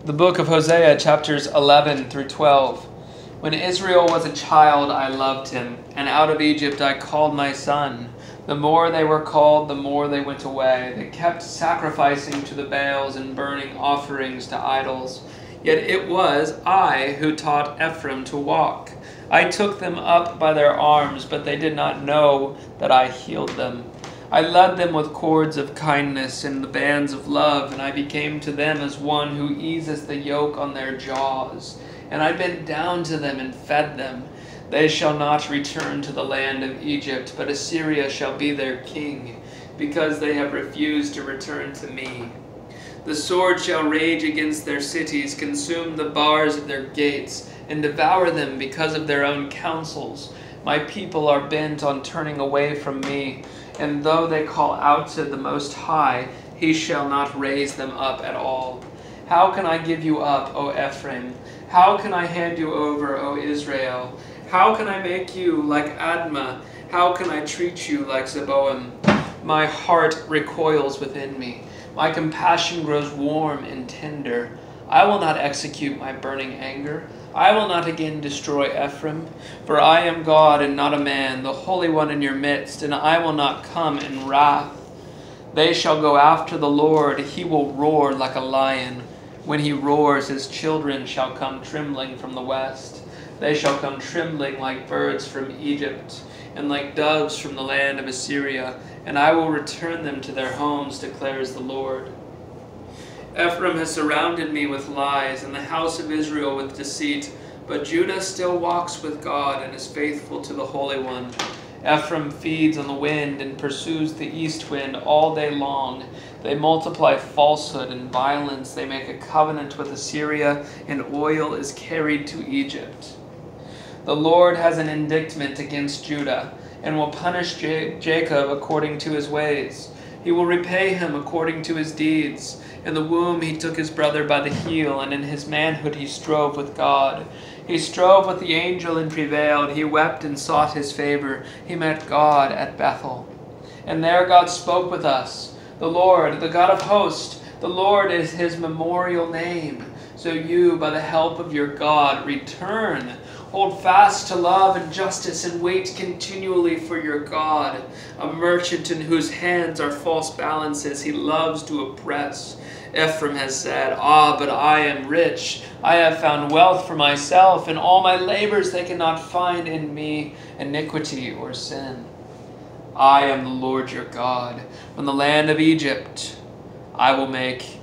The book of Hosea, chapters 11 through 12. When Israel was a child, I loved him, and out of Egypt I called my son. The more they were called, the more they went away. They kept sacrificing to the Baals and burning offerings to idols. Yet it was I who taught Ephraim to walk. I took them up by their arms, but they did not know that I healed them. I led them with cords of kindness and the bands of love, and I became to them as one who eases the yoke on their jaws. And I bent down to them and fed them. They shall not return to the land of Egypt, but Assyria shall be their king, because they have refused to return to me. The sword shall rage against their cities, consume the bars of their gates, and devour them because of their own counsels. My people are bent on turning away from me, and though they call out to the Most High, he shall not raise them up at all. How can I give you up, O Ephraim? How can I hand you over, O Israel? How can I make you like Admah? How can I treat you like Zeboim? My heart recoils within me. My compassion grows warm and tender. I will not execute my burning anger. I will not again destroy Ephraim. For I am God and not a man, the Holy One in your midst, and I will not come in wrath. They shall go after the Lord. He will roar like a lion. When he roars, his children shall come trembling from the west. They shall come trembling like birds from Egypt, and like doves from the land of Assyria, and I will return them to their homes, declares the Lord. Ephraim has surrounded me with lies, and the house of Israel with deceit, but Judah still walks with God and is faithful to the Holy One. Ephraim feeds on the wind and pursues the east wind all day long. They multiply falsehood and violence. They make a covenant with Assyria, and oil is carried to Egypt. The Lord has an indictment against Judah, and will punish Jacob according to his ways. He will repay him according to his deeds. In the womb he took his brother by the heel, and in his manhood he strove with God. He strove with the angel and prevailed. He wept and sought his favor. He met God at Bethel. And there God spoke with us. The Lord, the God of hosts, the Lord is his memorial name. So you, by the help of your God, return. Hold fast to love and justice, and wait continually for your God. A merchant in whose hands are false balances, he loves to oppress. Ephraim has said, "Ah, but I am rich. I have found wealth for myself. In all my labors they cannot find in me iniquity or sin. I am the Lord your God. From the land of Egypt I will make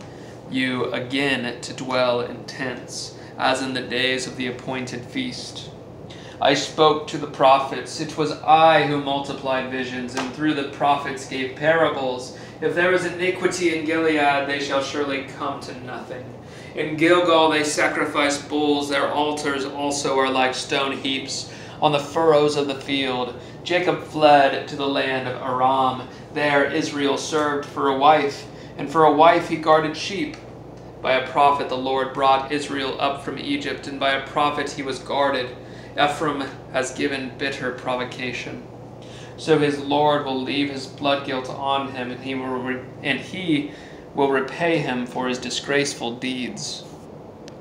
you again to dwell in tents, as in the days of the appointed feast. I spoke to the prophets. It was I who multiplied visions, and through the prophets gave parables. If there is iniquity in Gilead, they shall surely come to nothing. In Gilgal they sacrifice bulls. Their altars also are like stone heaps on the furrows of the field. Jacob fled to the land of Aram. There Israel served for a wife, and for a wife he guarded sheep. By a prophet the Lord brought Israel up from Egypt, and by a prophet he was guarded. Ephraim has given bitter provocation. So his Lord will leave his blood guilt on him, and he will repay him for his disgraceful deeds.